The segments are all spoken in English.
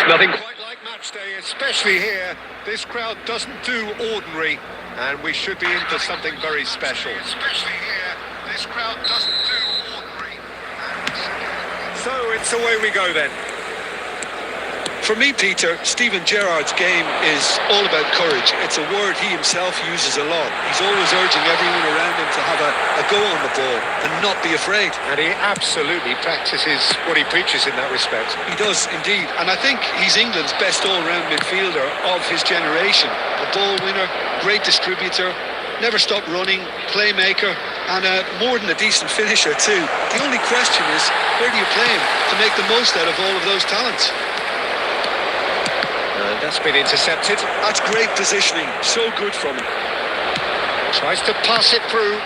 Just nothing quite like match day, especially here. This crowd doesn't do ordinary, and we should be in for something very special. Especially here, this crowd doesn't do ordinary. So it's away we go then. For me, Peter, Steven Gerrard's game is all about courage. It's a word he himself uses a lot. He's always urging everyone around him to have a go on the ball and not be afraid. And he absolutely practices what he preaches in that respect. He does, indeed. And I think he's England's best all-round midfielder of his generation. A ball winner, great distributor, never stopped running, playmaker, and more than a decent finisher too. The only question is, where do you play him to make the most out of all of those talents? That's been intercepted. That's great positioning. So good from him. Tries to pass it through.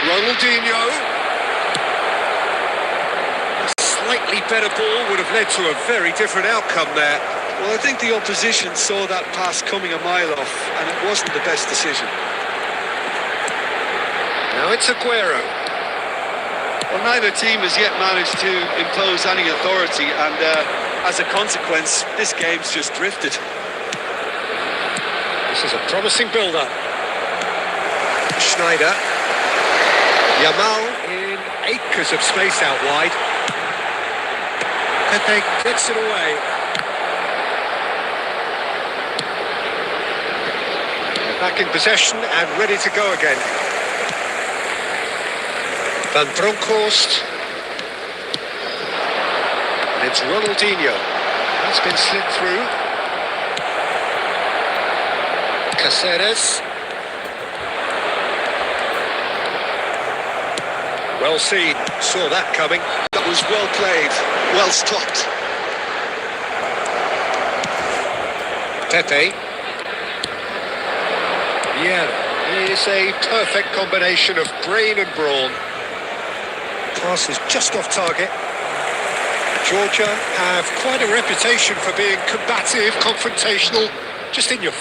Ronaldinho. A slightly better ball would have led to a very different outcome there. Well, I think the opposition saw that pass coming a mile off, and it wasn't the best decision. Now it's Aguero. Well, neither team has yet managed to impose any authority, and as a consequence, this game's just drifted. This is a promising build-up. Schneider. Yamal in acres of space out wide. Pepe gets it away. They're back in possession and ready to go again. Van Bronckhorst. And it's Ronaldinho. That's been slipped through. Caceres. Well seen. Saw that coming. That was well played. Well stopped. Pepe. Yeah, he is a perfect combination of brain and brawn. Pass is just off target. Georgia have quite a reputation for being combative, confrontational, just in your...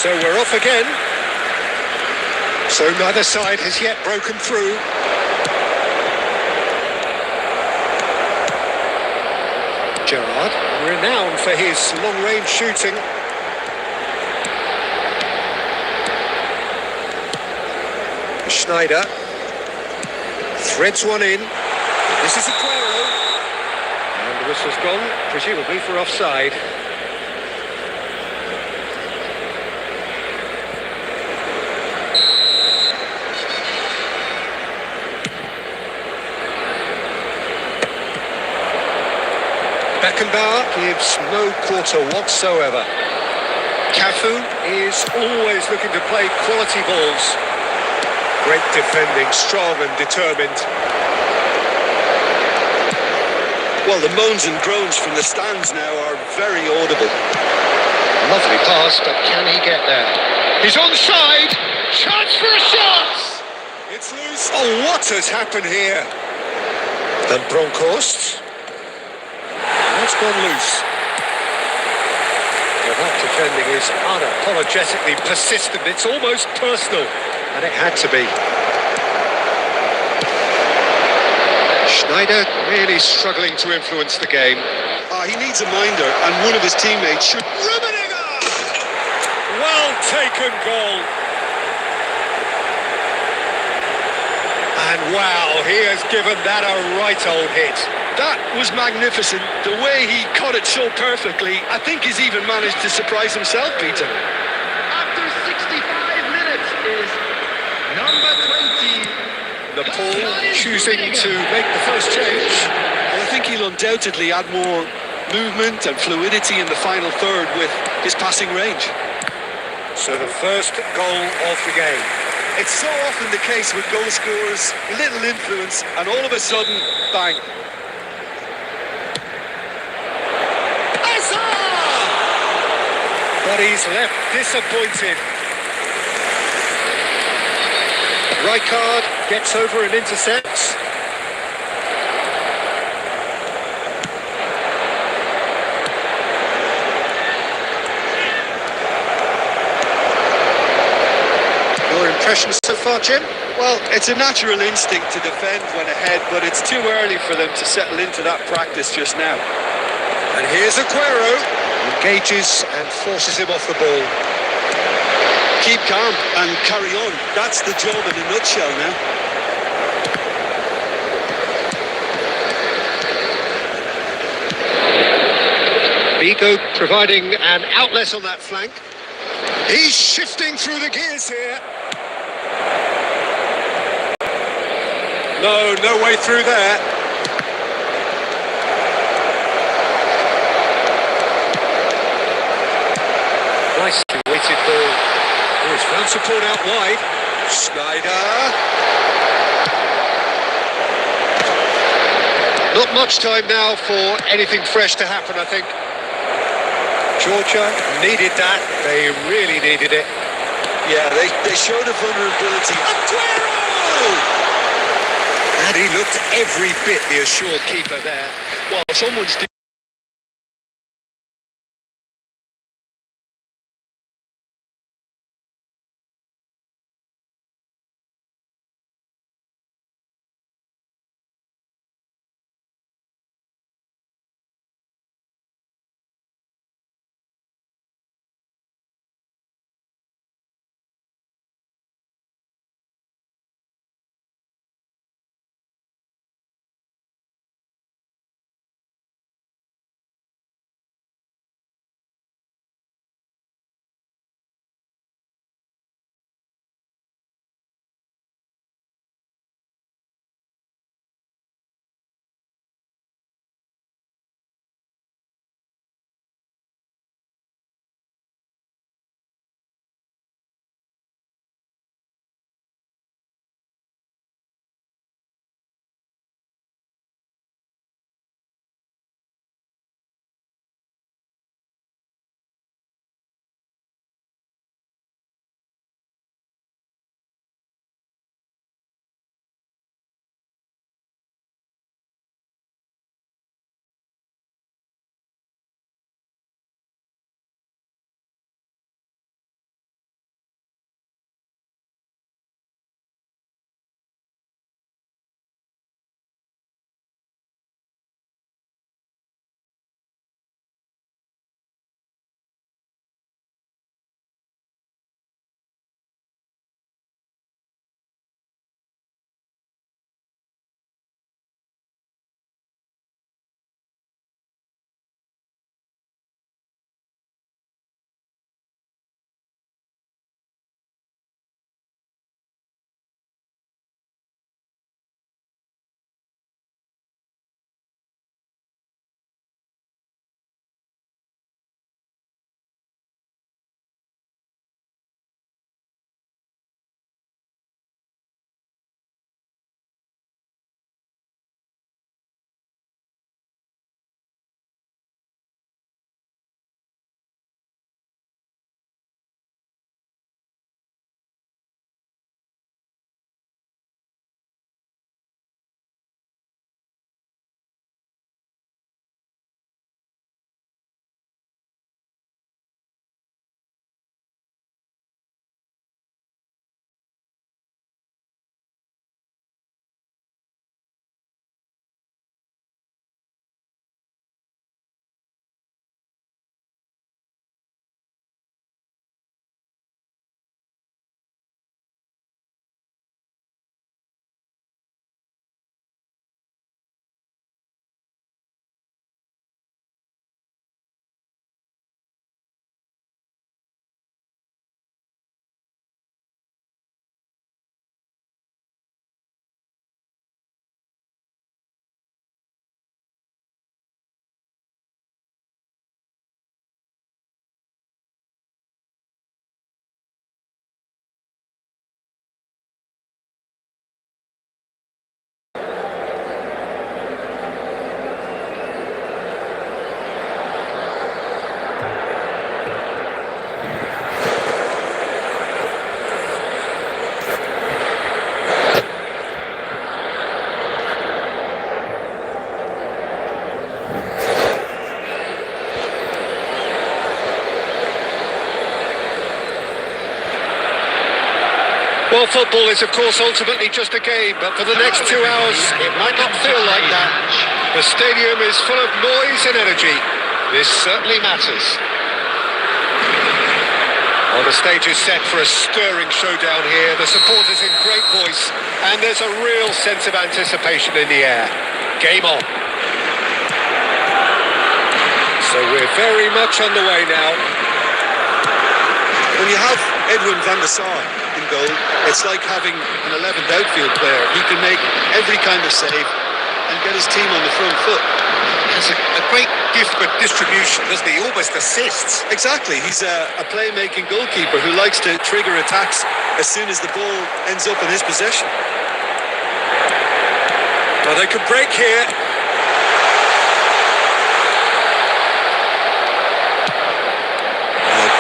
So we're off again. So neither side has yet broken through. Gerrard, renowned for his long-range shooting. Schneider threads one in. This is Aguero. And the whistle's gone, presumably for offside. Beckenbauer gives no quarter whatsoever. Cafu is always looking to play quality balls. Great defending, strong and determined. Well, the moans and groans from the stands now are very audible. Lovely pass, but can he get there? He's onside! Chance for a shot! It's loose. Oh, what has happened here? And Bronkhorst. That's gone loose. Well, that defending is unapologetically persistent. It's almost personal, and it had to be. Schneider really struggling to influence the game. He needs a minder, and one of his teammates should... Well taken goal. And wow, he has given that a right old hit. That was magnificent. The way he caught it so perfectly, I think he's even managed to surprise himself, Peter. After 65 minutes is number 20. Nepal choosing to make the first change. Well, I think he'll undoubtedly add more movement and fluidity in the final third with his passing range. So the first goal of the game. It's so often the case with goal scorers, little influence, and all of a sudden, bang. But he's left disappointed. Rijkaard gets over and intercepts. Your impressions so far, Jim? Well, it's a natural instinct to defend when ahead, but it's too early for them to settle into that practice just now. And here's Aguero, engages and forces him off the ball. Keep calm and carry on. That's the job in a nutshell now. Vigo providing an outlet on that flank. He's shifting through the gears here. No way through there. Nicely weighted ball. Oh, he's found support out wide. Schneider. Not much time now for anything fresh to happen, I think. Georgia needed that. They really needed it. Yeah, they showed a vulnerability. Aguero! And he looked every bit the assured keeper there. Well, someone's Well, football is, of course, ultimately just a game, but for the next 2 hours, it might not feel like that. The stadium is full of noise and energy. This certainly matters. Well, the stage is set for a stirring showdown here. The supporters in great voice, and there's a real sense of anticipation in the air. Game on. So we're very much underway now. When you have Edwin van der Sar in goal, it's like having an 11th outfield player. He can make every kind of save and get his team on the front foot. Has a great gift for distribution, doesn't he? Almost assists. Exactly, he's a playmaking goalkeeper who likes to trigger attacks as soon as the ball ends up in his possession. Well, they could break here.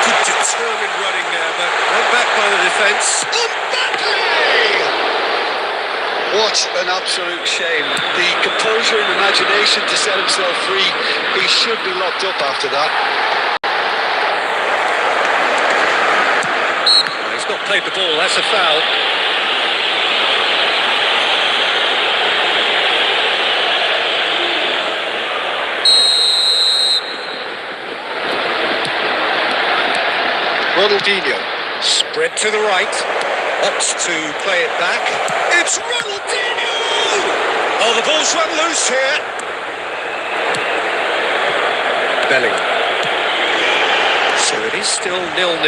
Good determined running there, but won back by the defence. What an absolute shame. The composure and imagination to set himself free. He should be locked up after that. Well, he's not played the ball, that's a foul. Ronaldinho, spread to the right, opts to play it back. It's Ronaldinho! Oh, the ball's run loose here. Bellingham. So it is still 0-0.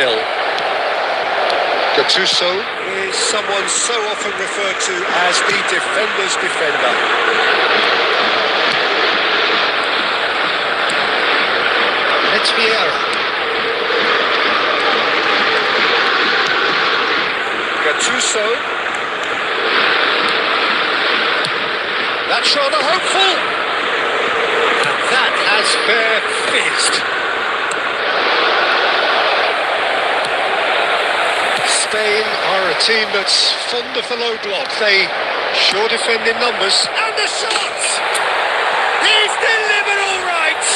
Gattuso is someone so often referred to as the defender's defender. It's Vieira. Gattuso. That's rather hopeful. And that has fair fizzed. Spain are a team that's fond of the low block. They sure defend in numbers. And the shot! He's delivered all right!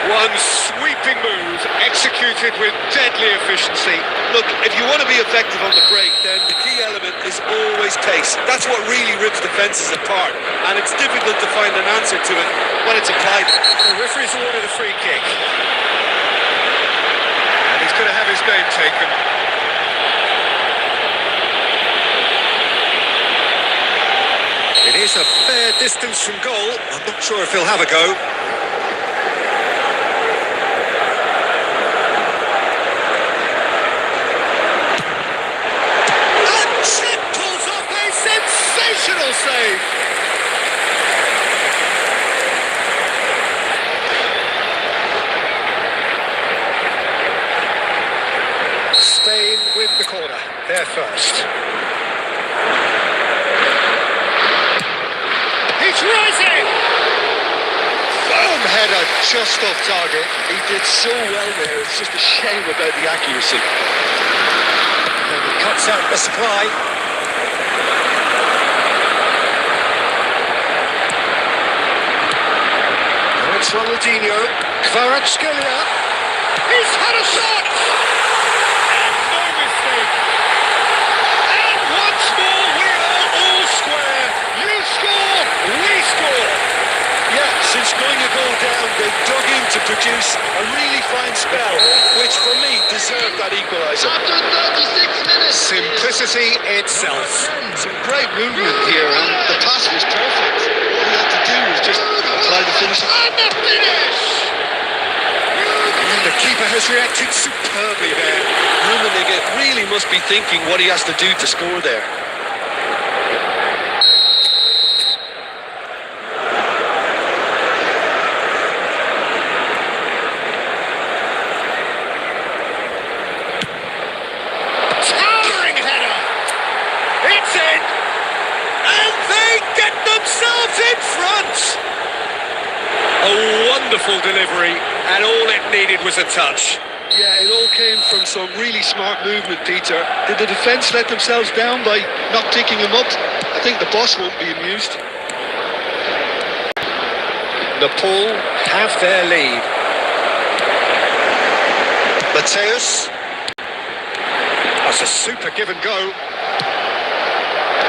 One sweeping move, executed with deadly efficiency. Look, if you want to be effective on the break, then the key element is always pace. That's what really rips defences apart, and it's difficult to find an answer to it when it's applied. The referee's awarded a free kick. And he's going to have his name taken. It is a fair distance from goal. I'm not sure if he'll have a go. Save. Spain with the corner. They're first. He's rising! Firm header just off target. He did so well there. It's just a shame about the accuracy. And he cuts out the supply. It's Ronaldinho, Kvaratskhelia, he's had a shot! And no mistake! And once more we are all square. You score, we score! Yeah, since going a goal down, they've dug in to produce a really fine spell, which for me deserved that equaliser. After 36 minutes. Simplicity itself. Some great movement here, and the pass was perfect. All he had to do was just apply the finish. And the finish! And the keeper has reacted superbly there. Rummenigge really must be thinking what he has to do to score there. Towering header! It's in! And they get themselves in front! A wonderful delivery, and all it needed was a touch. Yeah, it all came from some really smart movement, Peter. Did the defence let themselves down by not picking him up? I think the boss won't be amused. Nepal have their lead. Mateus, That's a super give and go.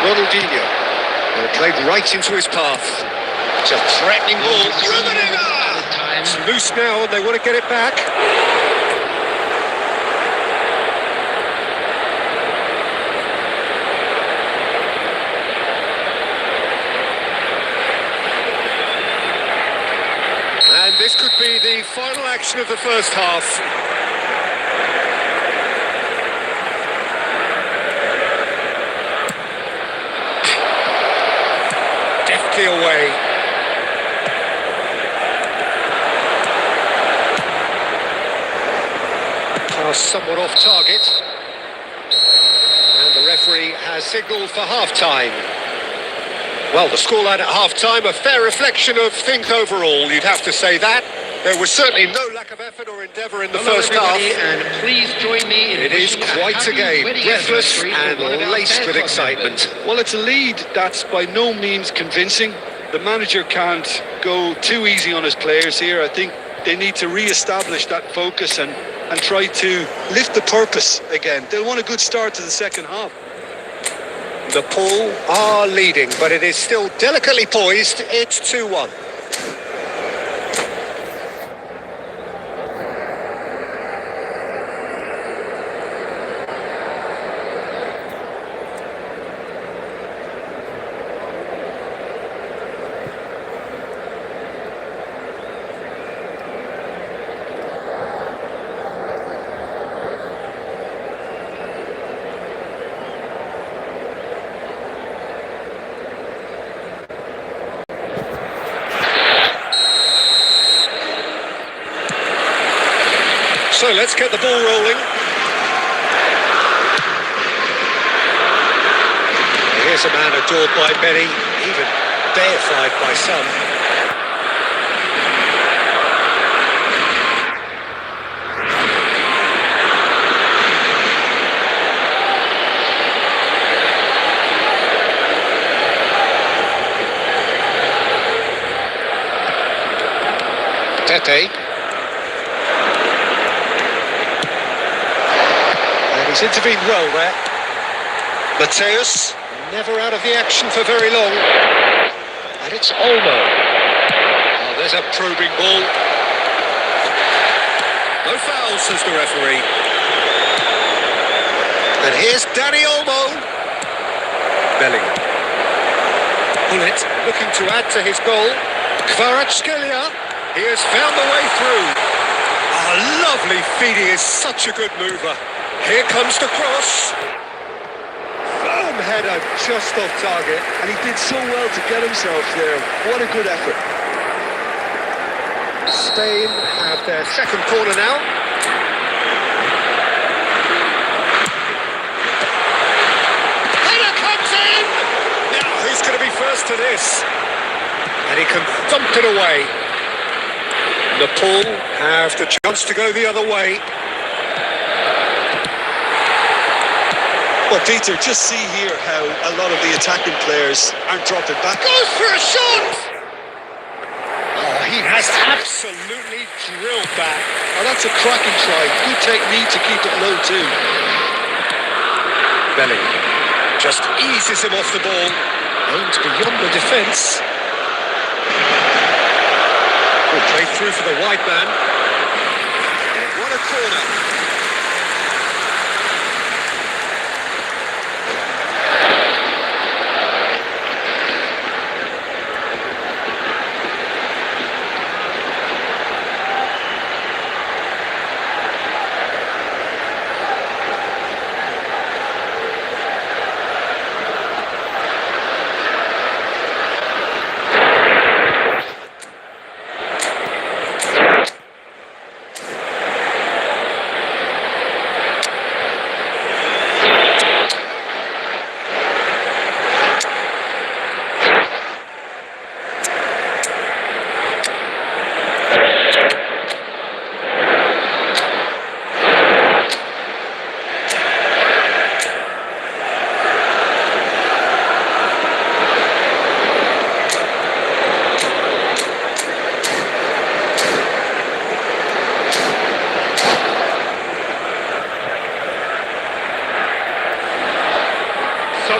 Ronaldinho. Played right into his path. It's a threatening ball. It's loose now and they want to get it back. And this could be the final action of the first half. Deftly away. Pass somewhat off target. And the referee has signalled for half-time. Well, the scoreline at half-time, a fair reflection of things overall, you'd have to say that. There was certainly no lack of effort or endeavour in the first half. And please join me in It is quite a game, breathless and laced with excitement. Well, it's a lead that's by no means convincing. The manager can't go too easy on his players here. I think they need to re-establish that focus and try to lift the purpose again. They'll want a good start to the second half. The Pool are leading, but it is still delicately poised. It's 2-1. So let's get the ball rolling. Here's a man adored by many, even deified by some. Tete. He's intervened well there. Mateus, never out of the action for very long. And it's Olmo. Oh, there's a probing ball. No foul, says the referee. And here's Danny Olmo. Bellingham. Bullet looking to add to his goal. Kvaratskhelia. He has found the way through. Oh, lovely feed. He is such a good mover. Here comes the cross. Firm header just off target. And he did so well to get himself there. What a good effort. Spain have their second corner now. Header comes in! Now who's going to be first to this? And he can thump it away. Nepal have the chance to go the other way. Well, Peter, just see here how a lot of the attacking players aren't dropping back. Goes for a shot! Oh, he has absolutely drilled that. Oh, that's a cracking try. Good technique to keep it low too. Bellingham just eases him off the ball. Aims beyond the defence. Good play through for the wide man. And what a corner.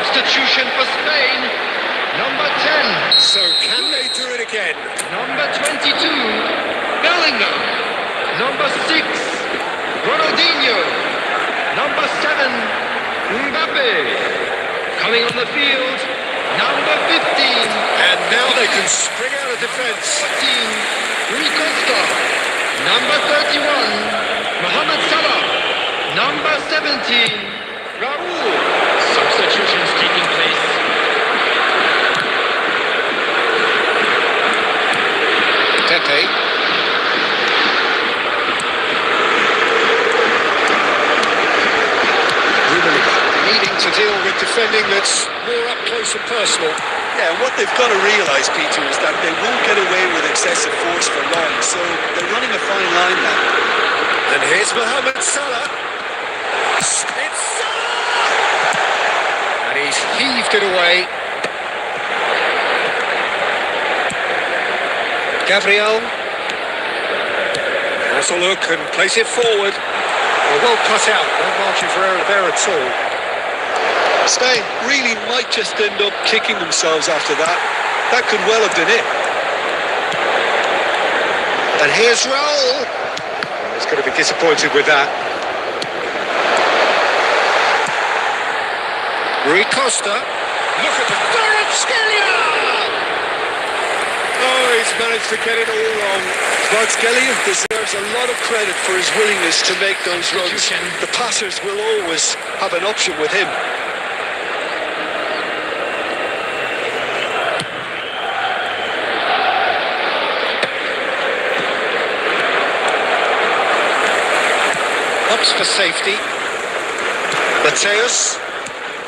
Substitution for Spain. Number 10. So can they do it again? Number 22. Bellingham. Number 6. Ronaldinho. Number 7. Mbappe. Coming on the field. Number 15. And now they can spring out of defence. 14. Rui Costa. Number 31. Mohamed Salah. Number 17. Raul. Substitutions taking place. Pepe. Needing to deal with defending that's more up close and personal. Yeah, what they've got to realise, Peter, is that they won't get away with excessive force for long, so they're running a fine line now. And here's Mohamed Salah. It's Salah! And he's heaved it away. Gabriel. Has a look and plays it forward. Well cut out, no margin for error there at all. Spain really might just end up kicking themselves after that. That could well have been it. And here's Raul. He's going to be disappointed with that. Rui Costa. Look at the Kvaratskhelia! Oh, he's managed to get it all wrong. Kvaratskhelia deserves a lot of credit for his willingness to make those runs. The passers will always have an option with him. Ups for safety. Mateus.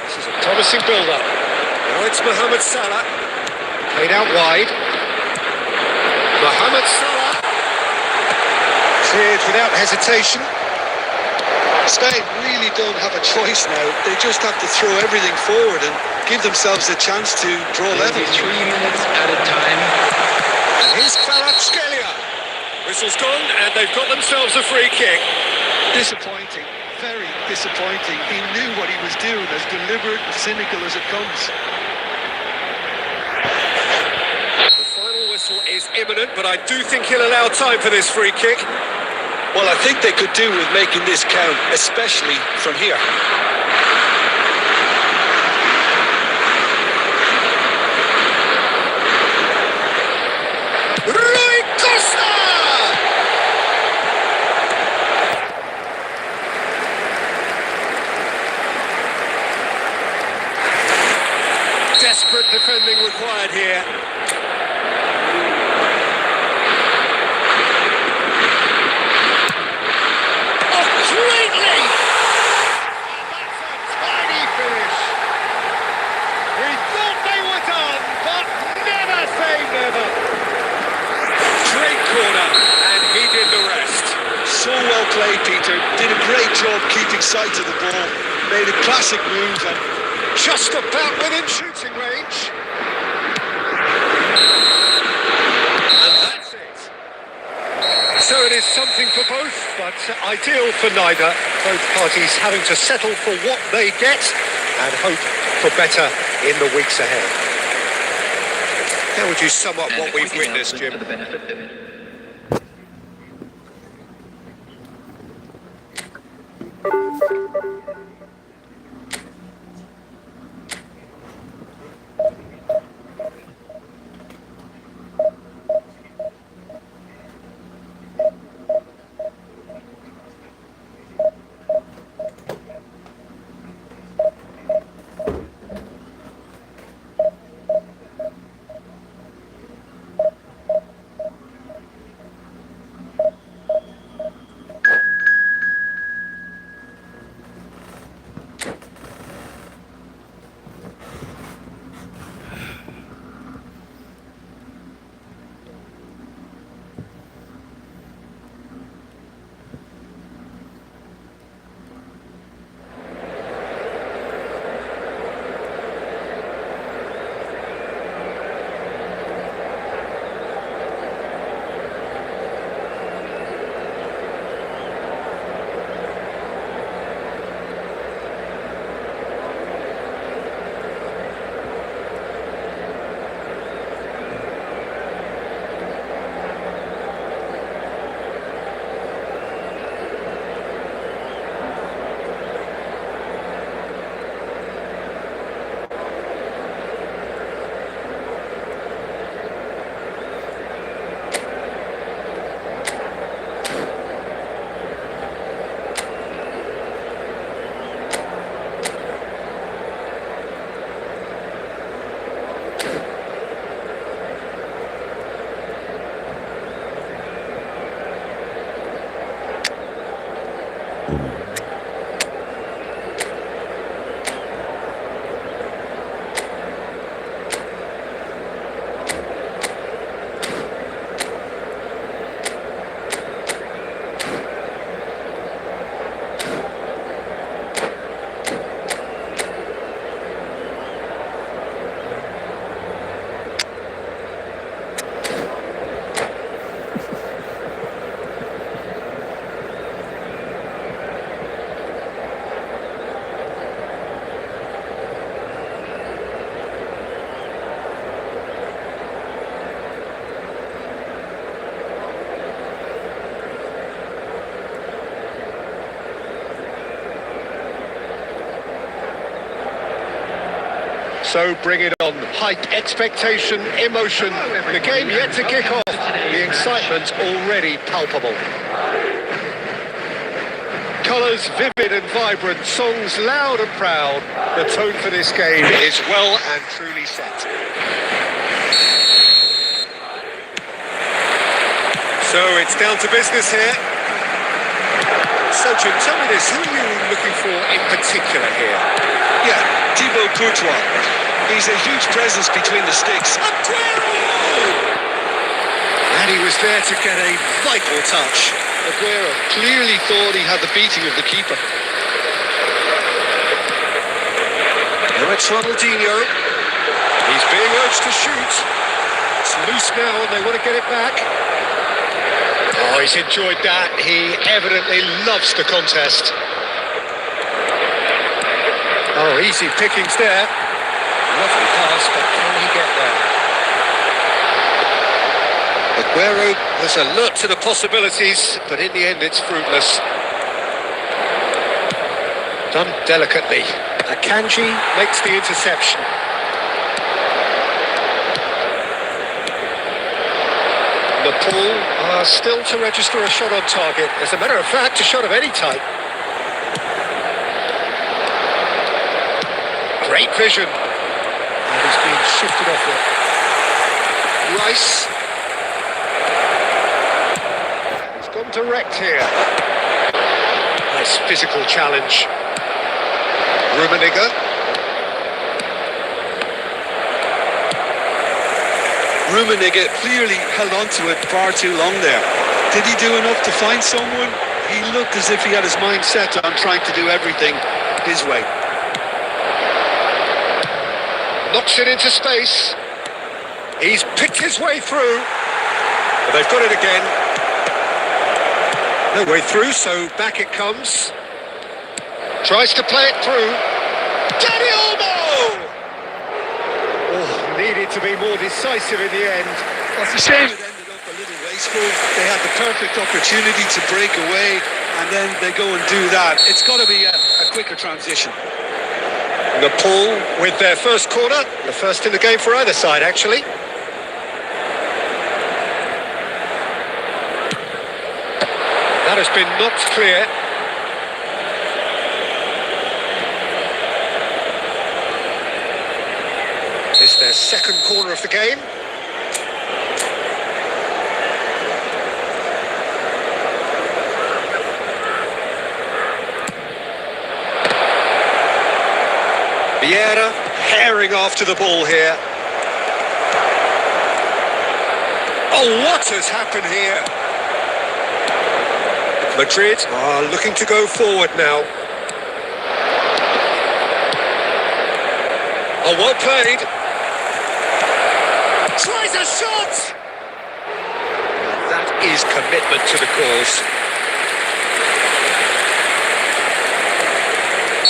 This is a promising build-up. Now it's Mohamed Salah. Played out wide. Mohamed Salah. Cleared without hesitation. Spain really don't have a choice now. They just have to throw everything forward and give themselves a chance to draw level. 3 minutes at a time. And here's Kvaratskhelia. Whistle's gone and they've got themselves a free kick. Disappointing, very disappointing. He knew what he was doing, as deliberate and cynical as it comes. The final whistle is imminent, but I do think he'll allow time for this free kick. Well, I think they could do with making this count, especially from here. Rui Costa! Desperate defending required here. Oh, great leap! That's a tiny finish. We thought they were done, but never say never. Great corner, and he did the rest. So well played, Peter. Did a great job keeping sight of the ball. Made a classic move and Just about within shooting range. And that's it. So it is something for both, but ideal for neither. Both parties having to settle for what they get and hope for better in the weeks ahead. How would you sum up what we've witnessed, Jim? For the benefit of it. So bring it on. Hype, expectation, emotion. The game yet to kick off. The excitement's already palpable. Colours vivid and vibrant, songs loud and proud. The tone for this game is well and truly set. So it's down to business here. So Jim, tell me this, who are you looking for in particular here? Yeah, Thibaut Courtois. He's a huge presence between the sticks. And he was there to get a vital touch. Aguero clearly thought he had the beating of the keeper. Now it's Ronaldinho. He's being urged to shoot. It's loose now and they want to get it back. Oh, he's enjoyed that. He evidently loves the contest. Oh, easy pickings there. Lovely pass, but can he get there? Aguero was alert to the possibilities, but in the end it's fruitless. Done delicately. Akanji makes the interception. Nepal are still to register a shot on target. As a matter of fact, a shot of any type. Great vision. And he's being shifted off it. Rice. He's gone direct here. Nice physical challenge. Rummenigge. Rummenigge clearly held on to it far too long there. Did he do enough to find someone? He looked as if he had his mind set on trying to do everything his way. Knocks it into space. He's picked his way through. But they've got it again. No way through, so back it comes. Tries to play it through. Danny Olmo! Oh, needed to be more decisive in the end. Well, it's a shame it ended up a little wasteful. They had the perfect opportunity to break away, and then they go and do that. It's got to be a quicker transition. Nepal with their first corner, the first in the game for either side, actually. That has been knocked clear. It's their second corner of the game. Vieira herring after the ball here. Oh, what has happened here? Madrid are looking to go forward now. Oh, well played. Tries a shot! That is commitment to the cause.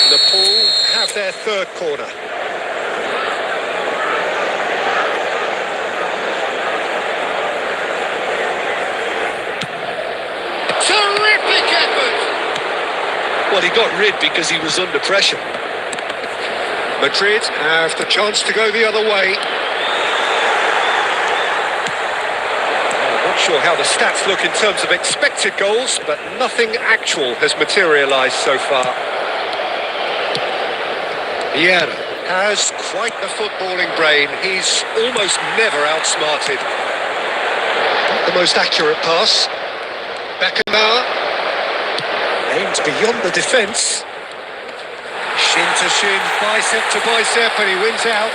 Nepal have their third corner. Terrific effort! Well, he got rid because he was under pressure. Madrid have the chance to go the other way. I'm not sure how the stats look in terms of expected goals, but nothing actual has materialised so far. Vieira has quite the footballing brain. He's almost never outsmarted. Not the most accurate pass. Beckenbauer aims beyond the defence. Shin to shin, bicep to bicep, and he wins out.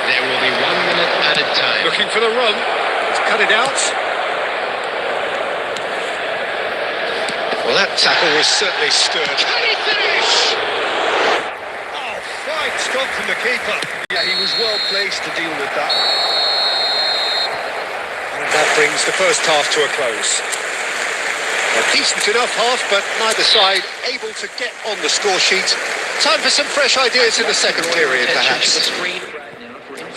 There will be 1 minute added time. Looking for the run. He's cut it out. Well, that tackle was certainly stirred. Can he finish? Oh, fine stop from the keeper. Yeah, he was well placed to deal with that. And that brings the first half to a close. A decent enough half, but neither side able to get on the score sheet. Time for some fresh ideas in the second period, perhaps.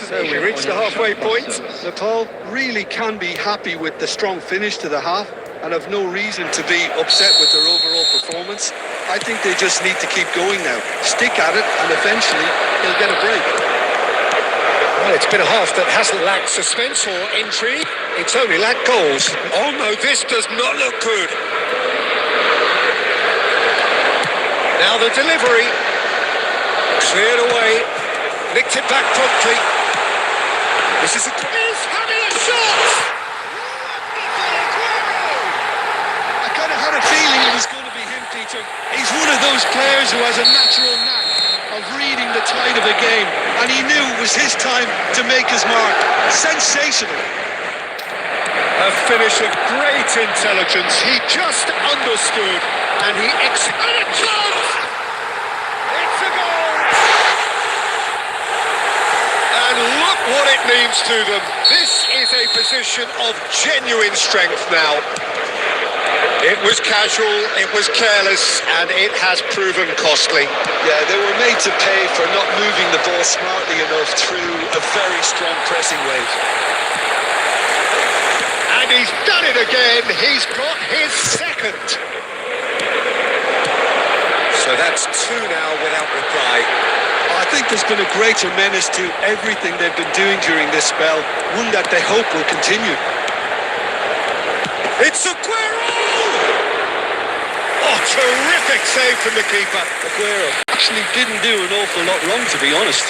So we reached the halfway point. Nepal really can be happy with the strong finish to the half and have no reason to be upset with their overall performance. I think they just need to keep going now. Stick at it, and eventually they'll get a break. Well, it's been a half that hasn't lacked suspense or intrigue. It's only lacked goals. Oh no, this does not look good. Now the delivery. Cleared away. Nicked it back promptly. This is He's having a shot! I kind of had a feeling it was going to be him, Peter. He's one of those players who has a natural knack of reading the tide of a game, and he knew it was his time to make his mark. Sensational. A finish of great intelligence. He just understood, and he executed a chance! It's a goal! And look what it means to them. This is a position of genuine strength now. It was casual, it was careless, and it has proven costly. Yeah, they were made to pay for not moving the ball smartly enough through a very strong pressing wave. And he's done it again. He's got his second. So that's two now without reply. I think there's been a greater menace to everything they've been doing during this spell, one that they hope will continue. It's Aguero! Oh, terrific save from the keeper. Aguero actually didn't do an awful lot wrong, to be honest.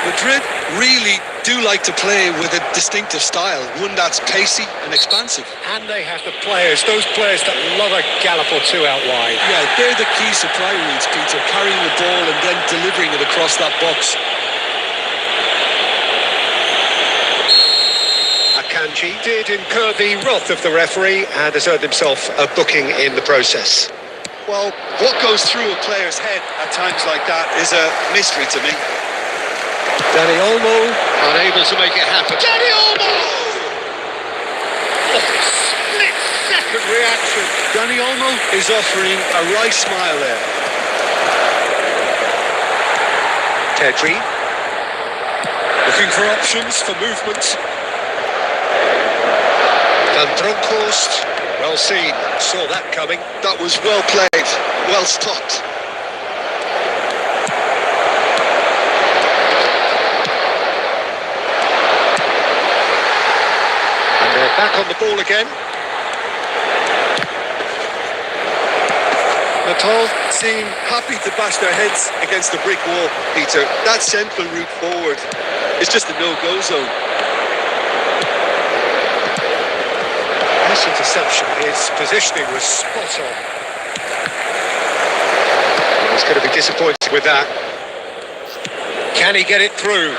Madrid really do like to play with a distinctive style, one that's pacey and expansive. And they have the players, those players that love a gallop or two out wide. Yeah, they're the key supply routes, Peter, carrying the ball and then delivering it across that box. Akanji did incur the wrath of the referee and has earned himself a booking in the process. Well, what goes through a player's head at times like that is a mystery to me. Dani Olmo, unable to make it happen. Dani Olmo! Oh, split-second reaction. Dani Olmo is offering a wry smile there. Pedri, looking for options for movement. Van Bronckhorst, well seen, saw that coming. That was well played, well stopped. And they're back on the ball again. Natal seem happy to bash their heads against the brick wall, Peter. That central route forward is just a no-go zone. Nice interception, his positioning was spot on. He's going to be disappointed with that. Can he get it through?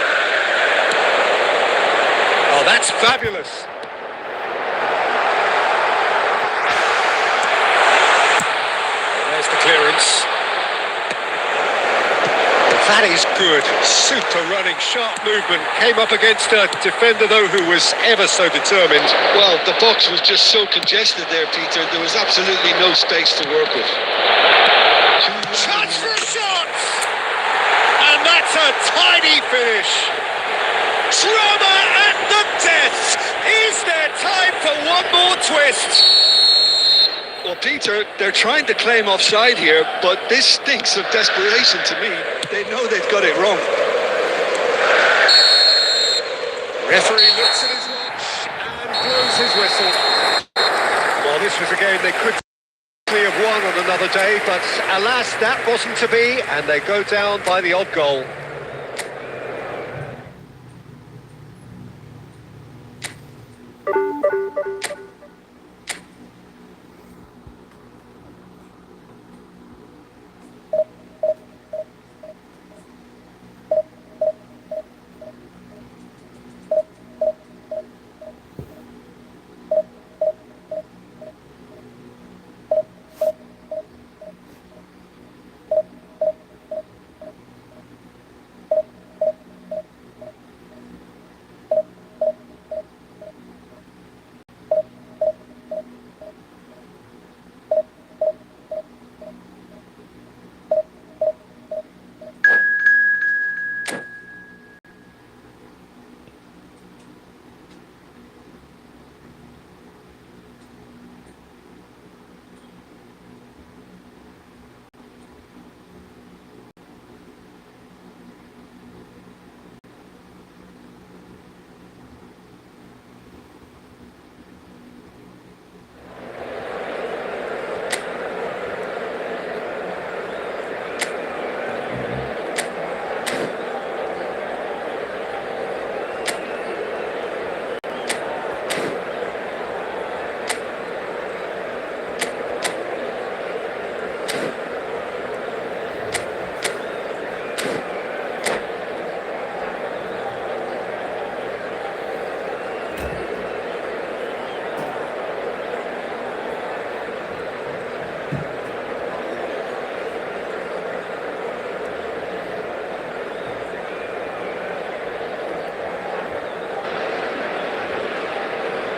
Oh, that's fabulous. There's the clearance. That is good. Super running, sharp movement. Came up against a defender, though, who was ever so determined. Well, the box was just so congested there, Peter. There was absolutely no space to work with. Chance for a shot! And that's a tidy finish. Drama at the death. Is there time for one more twist? Well, Peter, they're trying to claim offside here, but this stinks of desperation to me. They know they've got it wrong. Referee looks at his watch and blows his whistle. Well, this was a game they could have won on another day, but alas, that wasn't to be, and they go down by the odd goal.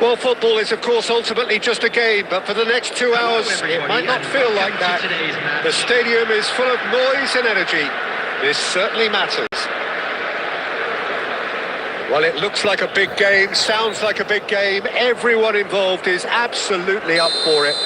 Well, football is, of course, ultimately just a game, but for the next 2 hours, it might not feel like that. The stadium is full of noise and energy. This certainly matters. Well, it looks like a big game, sounds like a big game. Everyone involved is absolutely up for it.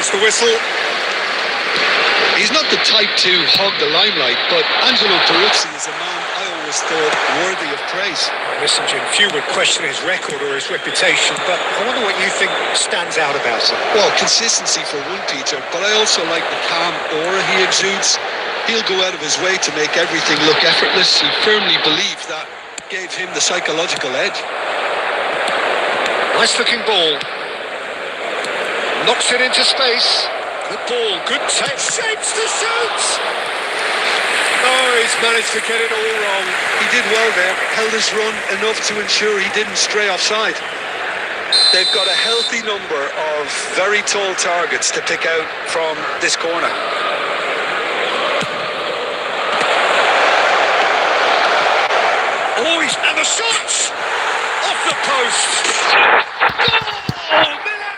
There's the whistle. He's not the type to hog the limelight, but Angelo Peruzzi is a man I always thought worthy of praise. Listen, Jim, few would question his record or his reputation, but I wonder what you think stands out about him. Well, consistency for one, Peter, but I also like the calm aura he exudes. He'll go out of his way to make everything look effortless. He firmly believes that gave him the psychological edge. Nice looking ball. Knocks it into space. Good ball, good take. Shapes to shoot! Oh, he's managed to get it all wrong. He did well there, held his run enough to ensure he didn't stray offside. They've got a healthy number of very tall targets to pick out from this corner. Oh, and the shots! Off the post! Goal! Milan!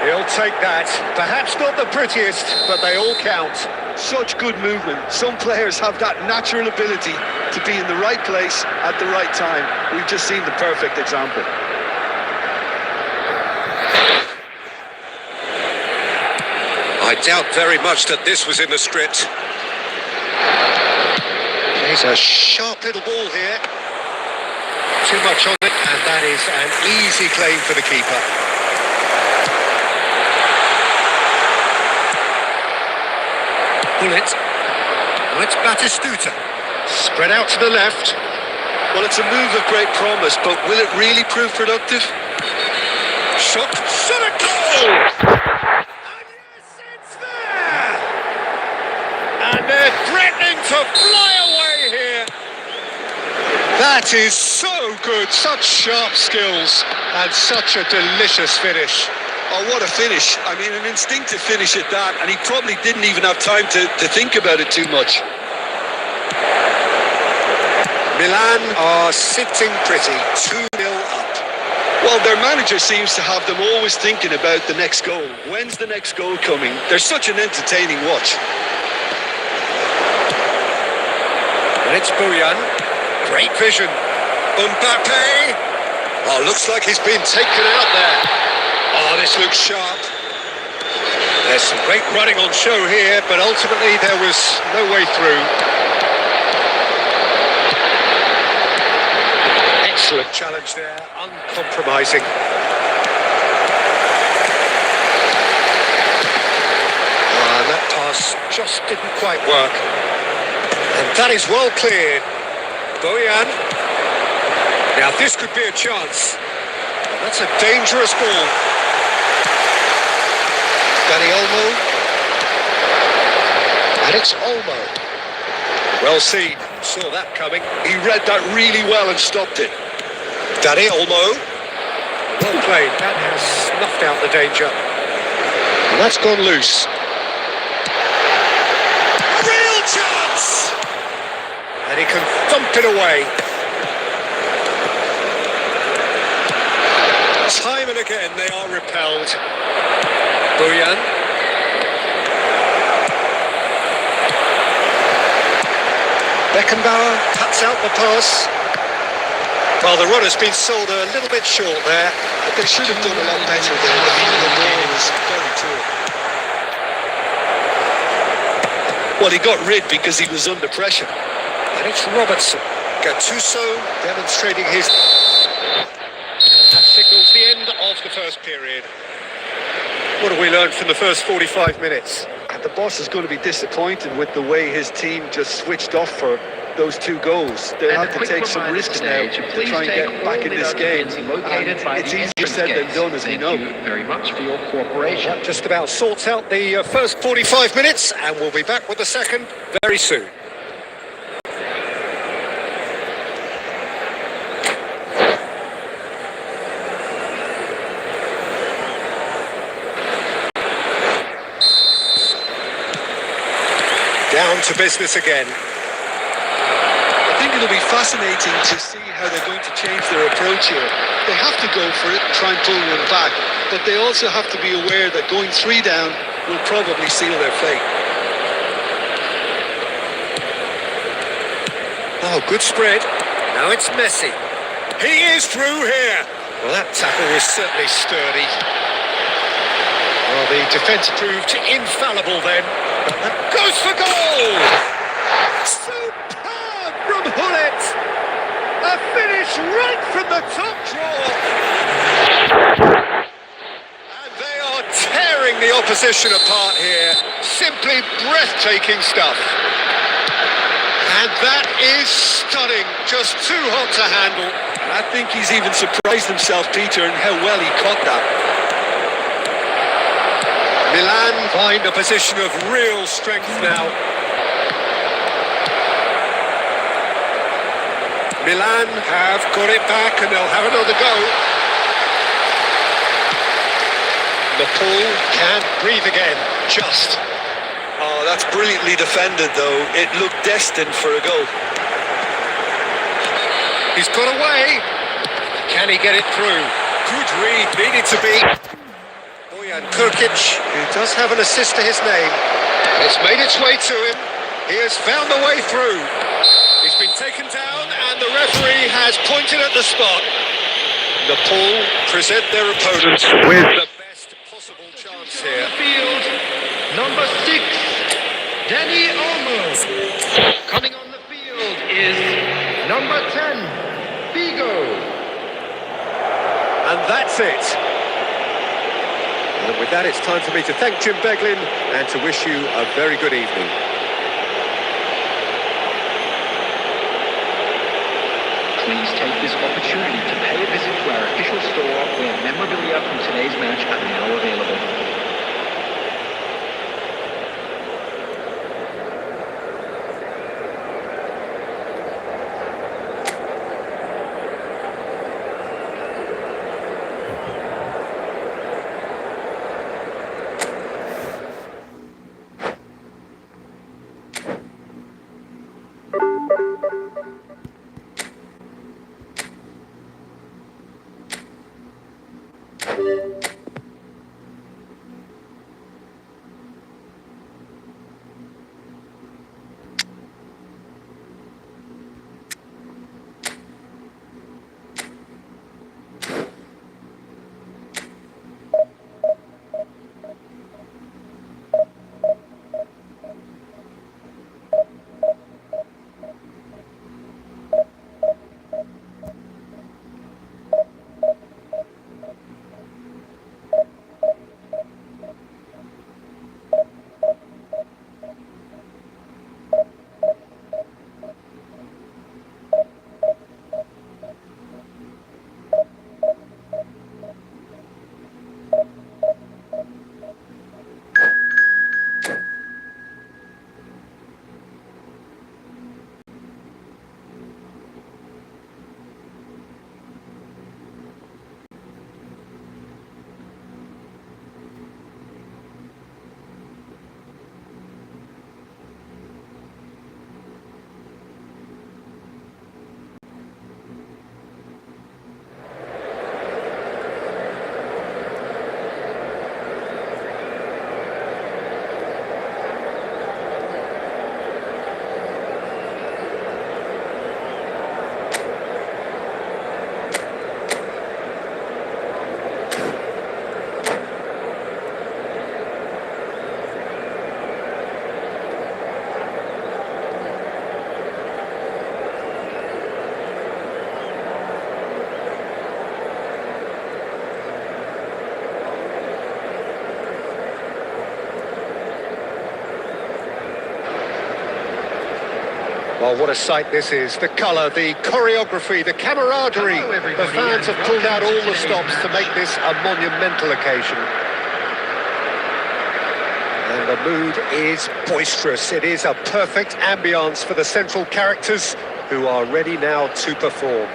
He'll take that. Perhaps not the prettiest, but they all count. Such good movement. Some players have that natural ability to be in the right place at the right time. We've just seen the perfect example. I doubt very much that this was in the script. There's a sharp little ball here. Too much on it, and that is an easy claim for the keeper. Bullet. Well, it's Batistuta. Spread out to the left. Well, it's a move of great promise, but will it really prove productive? Shot a goal! And yes, it's there! And they're threatening to fly away here. That is so good. Such sharp skills and such a delicious finish. Oh, what a finish. I mean, an instinctive finish at that, and he probably didn't even have time to think about it too much. Milan are sitting pretty, 2-0 up. Well, their manager seems to have them always thinking about the next goal. When's the next goal coming? They're such an entertaining watch. And it's Bojan. Great vision. Mbappe. Oh, looks like he's been taken out there. Oh, this looks sharp. There's some great running on show here, but ultimately there was no way through. Excellent challenge there, uncompromising. And that pass just didn't quite work. And that is well cleared. Bojan. Now this could be a chance. That's a dangerous ball. Danny Olmo. And it's Olmo. Well seen. Saw that coming. He read that really well and stopped it. Danny Olmo. Well played. That has snuffed out the danger. And that's gone loose. Real chance! And he can thump it away. Time and again they are repelled. Bojan. Beckenbauer cuts out the pass. Well, the run has been sold a little bit short there. But they should have done a lot better there. The ball was very poor. Well, he got rid because he was under pressure. And it's Robertson. Gattuso demonstrating his... That's the end of the first period. What have we learned from the first 45 minutes? And the boss is going to be disappointed with the way his team just switched off for those 2 goals. They'll have to take some risks now to try and get back in this game. And it's easier said than done, as we know. Thank you very much for your cooperation. That just about sorts out the first 45 minutes, and we'll be back with the second very soon. Down to business again. I think it'll be fascinating to see how they're going to change their approach here. They have to go for it and try and pull one back, but they also have to be aware that going 3 down will probably seal their fate. Oh, good spread. Now it's Messi. He is through here. Well, that tackle was certainly sturdy. Well, the defence proved infallible then. Goes for goal! Superb from Hullet! A finish right from the top draw! And they are tearing the opposition apart here. Simply breathtaking stuff. And that is stunning. Just too hot to handle. And I think he's even surprised himself, Peter, in how well he caught that. Milan find a position of real strength now. Milan have got it back and they'll have another go. Nepal can't breathe again, just. Oh, that's brilliantly defended, though. It looked destined for a goal. He's got away. Can he get it through? Good read, needed to be. And Kurkic, who does have an assist to his name. It's made its way to him. He has found the way through. He's been taken down and the referee has pointed at the spot. Nepal present their opponents with the best possible chance here. Field, number 6, Danny Olmo. Coming on the field is number 10, Figo. And that's it. And with that, it's time for me to thank Jim Beglin and to wish you a very good evening. Please take this opportunity to pay a visit to our official store where memorabilia from today's match are now available. Well, what a sight this is. The colour, the choreography, the camaraderie. The fans have pulled out all the stops to make this a monumental occasion. And the mood is boisterous. It is a perfect ambience for the central characters who are ready now to perform.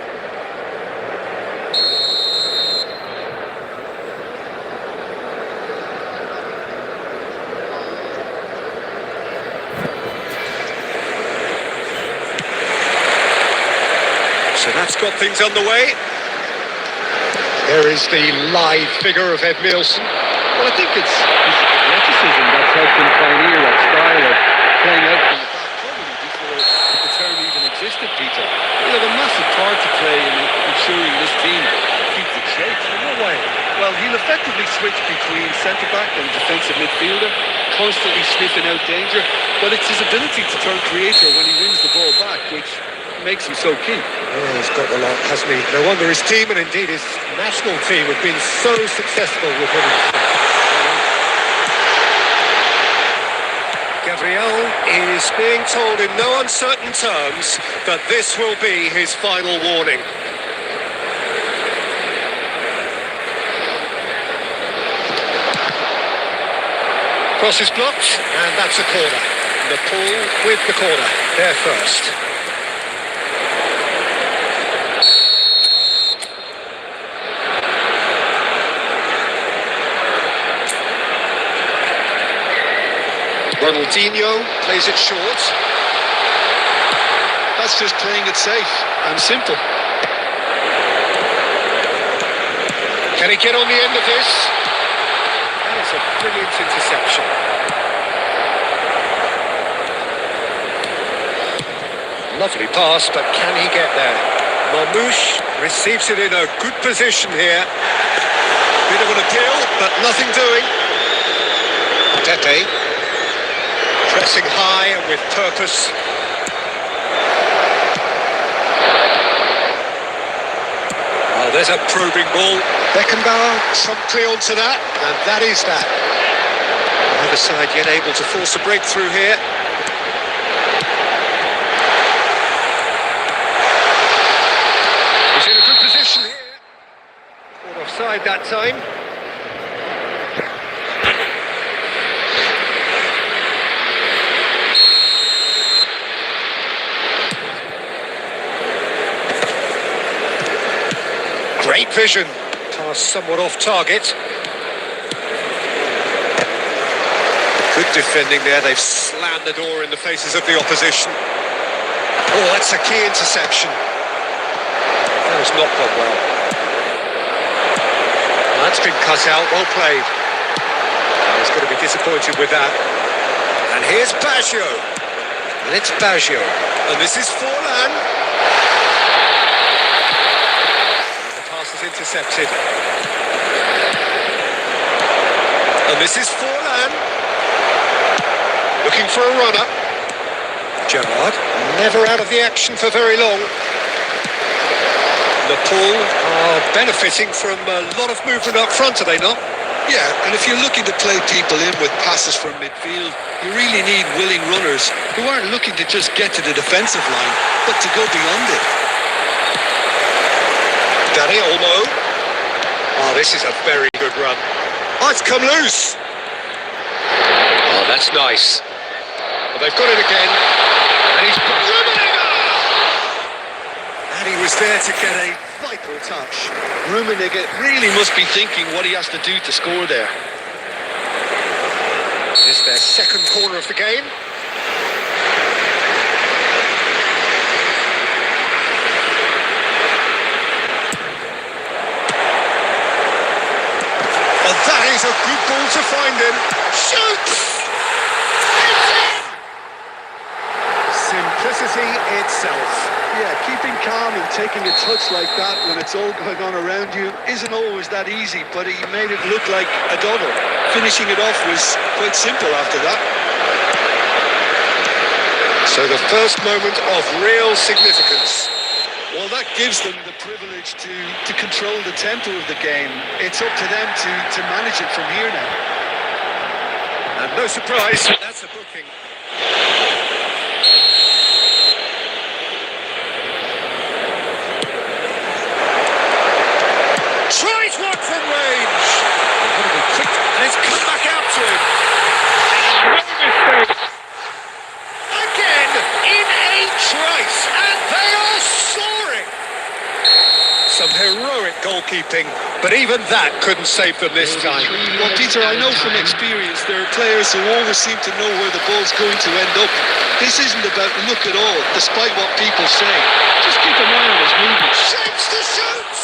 So that's got things underway. There is the live figure of Ed Milson. Well, I think it's his athleticism that's helped him pioneer that style of playing out from the back, probably before the term even existed, Peter. He'll have a massive part to play in ensuring this team keeps its shape. In what way? Well, he'll effectively switch between centre-back and defensive midfielder, constantly sniffing out danger, but it's his ability to turn creator when he wins the ball back, which makes him so key. Oh, he's got the lot, hasn't he? No wonder his team, and indeed his national team, have been so successful with him. Gabriel is being told in no uncertain terms that this will be his final warning. Cross is blocked, and that's a corner. Nepal with the corner, there first. Ronaldinho plays it short. That's just playing it safe and simple. Can he get on the end of this? That is a brilliant interception. Lovely pass, but can he get there? Marmouche receives it in a good position here. Bit of an appeal, but nothing doing. Pepe pressing high and with purpose. Oh, there's a probing ball. Beckenbauer promptly onto that, and that is that. Neither side yet able to force a breakthrough here. He's in a good position here. Caught offside that time. Great vision. Pass somewhat off target. Good defending there. They've slammed the door in the faces of the opposition. Oh, that's a key interception. That has not gone well. That's been cut out. Well played. He's got to be disappointed with that. And here's Baggio. And it's Baggio. And this is Forlan. Intercepted. And this is Forlan. Looking for a runner. Gerrard, never out of the action for very long. Nepal are benefiting from a lot of movement up front, are they not? Yeah, and if you're looking to play people in with passes from midfield, you really need willing runners who aren't looking to just get to the defensive line, but to go beyond it. Danny Olmo. Oh, this is a very good run. Oh, it's come loose. Oh, that's nice. Well, they've got it again. And he's... And he was there to get a vital touch. Rummenigge really must be thinking what he has to do to score there. It's their second corner of the game. And that is a good ball to find him. Shoots! Simplicity itself. Yeah, keeping calm and taking a touch like that when it's all going on around you isn't always that easy, but he made it look like a double. Finishing it off was quite simple after that. So the first moment of real significance. Well, that gives them the privilege to control the tempo of the game. It's up to them to manage it from here now. And no surprise, that's a booking. goalkeeping, but even that couldn't save them this time. Well, Peter, I know from experience there are players who always seem to know where the ball's going to end up. This isn't about luck at all, despite what people say. Just keep an eye on his movements. Shapes to shoot!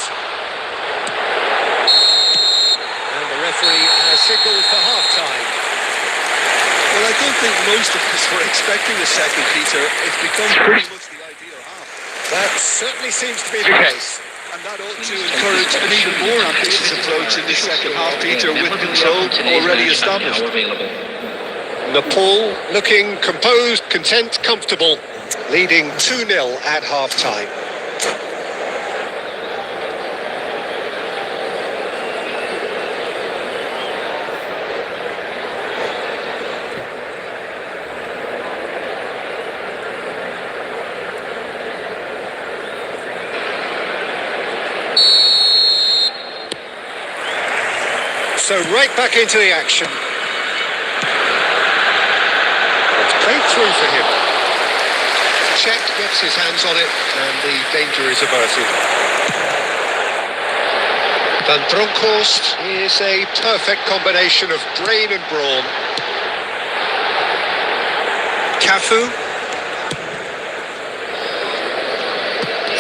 And the referee has signalled for half-time. Well, I don't think most of us were expecting a second, Peter. It's become pretty much the ideal half. That certainly seems to be the case. And that ought to encourage an even more ambitious approach in the second half, Peter, with control already established. Nepal looking composed, content, comfortable, leading 2-0 at half-time. So right back into the action. It's played through for him. Czech gets his hands on it and the danger is averted. Van Bronckhorst is a perfect combination of brain and brawn. Cafu.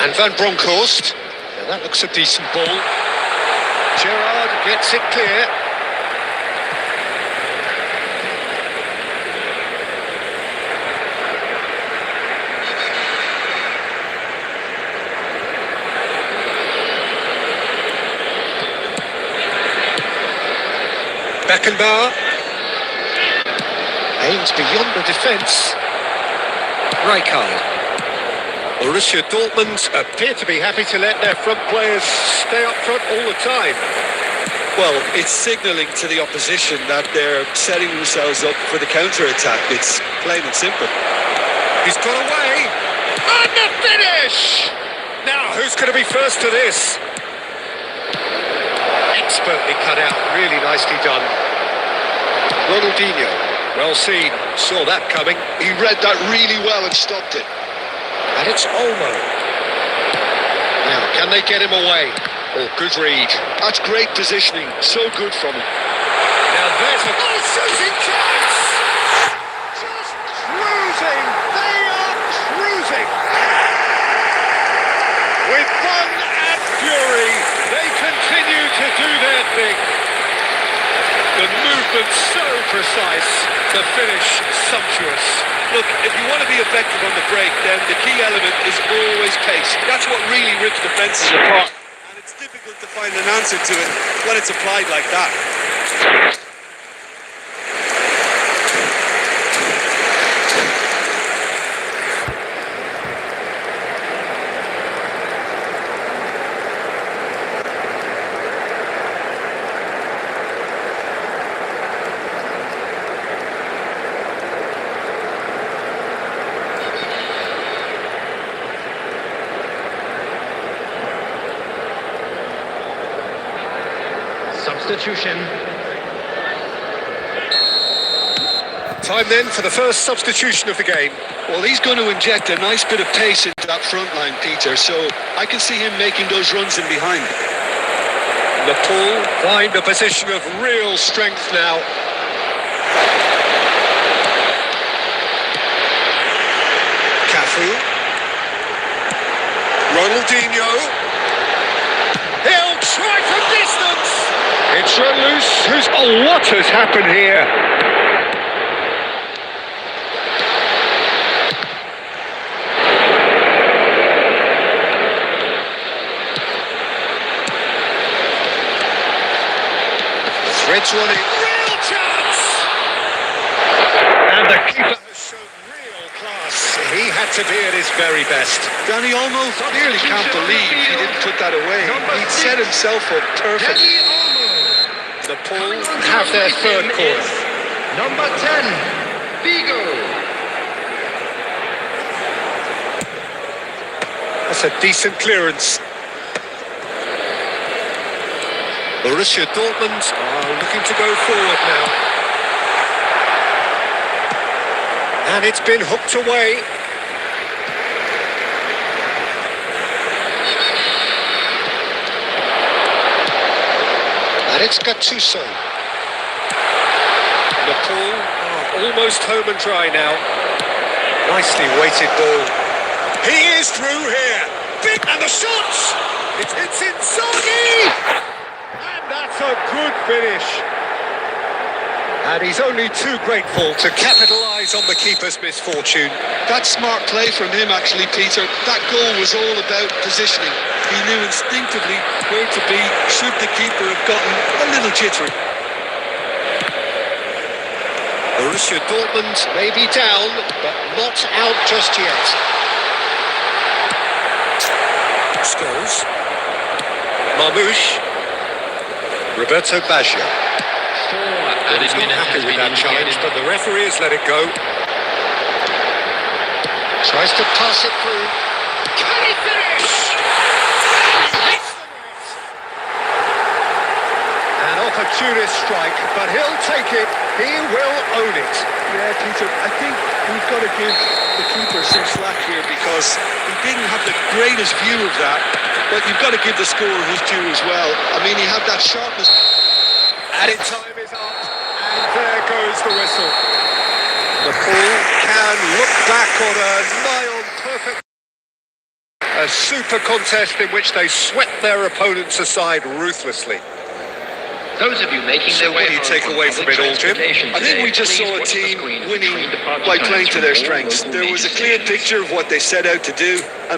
And Van Bronckhorst. Now that looks a decent ball. Gerrard gets it clear. Beckenbauer aims beyond the defence. Rijkaard. Borussia Dortmund appear to be happy to let their front players stay up front all the time. Well, it's signalling to the opposition that they're setting themselves up for the counter-attack. It's plain and simple. He's got away. And the finish! Now, who's going to be first to this? Expertly cut out, really nicely done. Ronaldinho, well seen, saw that coming. He read that really well and stopped it. And it's Olmo. Now, can they get him away? Oh, good read. That's great positioning, so good from him. Now there's a shooting chance! Just cruising! They are cruising! With fun and fury, they continue to do their thing. The movement so precise, the finish sumptuous. Look, if you want to be effective on the break, then the key element is always pace. That's what really rips defences apart. And it's difficult to find an answer to it when it's applied like that. Substitution. Time then for the first substitution of the game. Well, he's going to inject a nice bit of pace into that front line, Peter, so I can see him making those runs in behind. Nepal find a position of real strength now. Cafu. Ronaldinho. He'll try from distance. It's run loose. Oh, what has happened here? Threads running. Real chance! And the keeper has shown real class. He had to be at his very best. Danny Olmo nearly can't believe he didn't put that away. He'd set himself up perfect. Nepal have their third corner. Number 10, Vigo. That's a decent clearance. Borussia Dortmund are looking to go forward now. And it's been hooked away. And it's Gattuso. Nepal almost home and dry now. Nicely weighted ball. He is through here. Big and the shots. It hits Inzaghi. And that's a good finish. And he's only too grateful to capitalise on the keeper's misfortune. That's smart play from him, actually, Peter. That goal was all about positioning. He knew instinctively where to be should the keeper have gotten a little jittery. Borussia Dortmund may be down, but not out just yet. Scholes. Marmouche. Roberto Baggio. He's not happy with that challenge, but the referee has let it go. Tries to pass it through. Can he finish? Hits the net. An opportunist strike, but he'll take it. He will own it. Yeah, Peter, I think we've got to give the keeper some slack here because he didn't have the greatest view of that, but you've got to give the scorer his due as well. I mean, he had that sharpness. Added time is up, and there goes the whistle. Nepal can look back on a nigh-on perfect... A super contest in which they swept their opponents aside ruthlessly. Those of you making So their way what do you take away from it all, Jim? I think we just saw a team winning by playing to their strengths. There was a clear picture of what they set out to do. And